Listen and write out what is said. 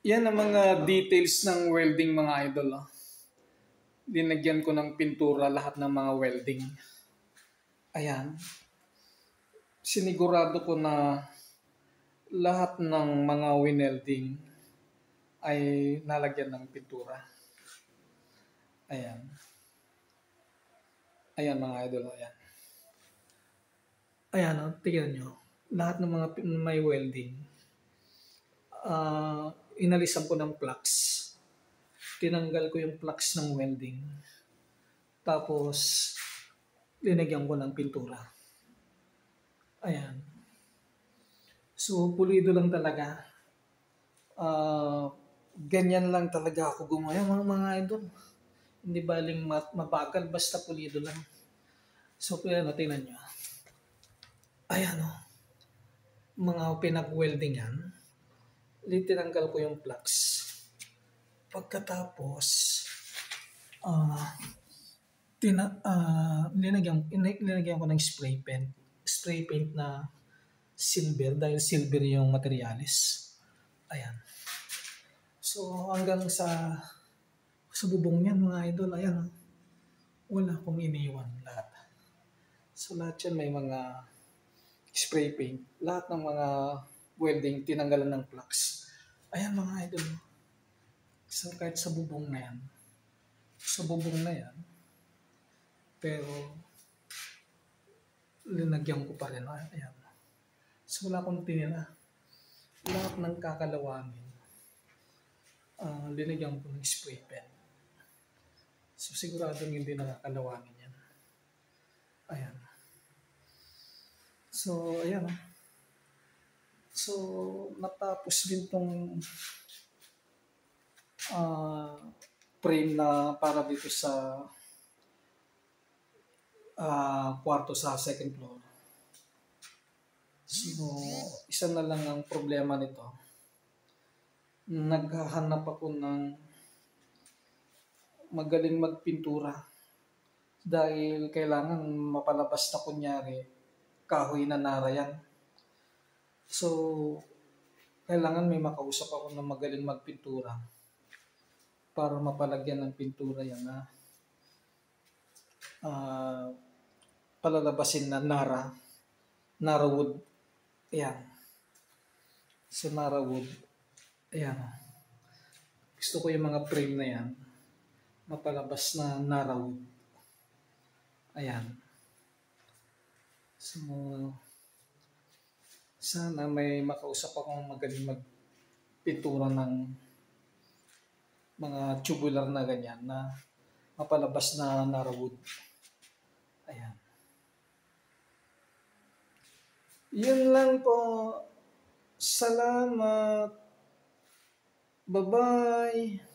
Yan ang mga details ng welding mga idol. Linagyan ko ng pintura lahat ng mga welding. Ayan. Sinigurado ko na lahat ng mga winelding ay nalagyan ng pintura. Ayan. Ayan mga idol. Ayan. Ayan, tingnan nyo. Lahat ng mga may welding. Inalisan ko ng flux. Tinanggal ko yung flux ng welding. Tapos, linagyan ko ng pintura. Ayan. So, pulido lang talaga. Ganyan lang talaga ako gumaya mga idol. Hindi baling mabagal, basta pulido lang. So, kaya tingnan nyo. Ayan o. Mga pinag-welding yan. Tinanggal ko yung flux. Pagkatapos, linagyan ko ng spray paint. Spray paint na silver dahil silver yung materialis. Ayan. So hanggang sa bubong niyan mga idol, ayan. Wala akong iniwan lahat. So lahat yan may mga spray paint. Lahat ng mga welding tinanggalan ng flux. Ayan mga idol. So kahit sa bubong na yan. Pero linagyan ko pa rin. Ayan. So wala akong tinira. Lahat ng kakalawangin. Linagyan ko ng spray paint. So siguradong hindi nakakalawangin yan. Ayan. So ayan. So natapos din tong frame na para dito sa kwarto sa second floor. So, isa na lang ang problema nito. Naghahanap ako ng magaling magpintura dahil kailangan mapalabas na kunyari kahoy na narayan. So, kailangan may makausap ako na magaling magpintura para mapalagyan ng pintura yan na palalabasin na Nara wood. Ayan. So, Nara wood. Ayan. Gusto ko yung mga frame na yan. Mapalabas na Nara wood. Ayan. So, sana may makausap akong magaling magpintura ng mga tubular na ganyan na mapalabas na Nara wood. Ayan. Yun lang po. Salamat. Bye-bye.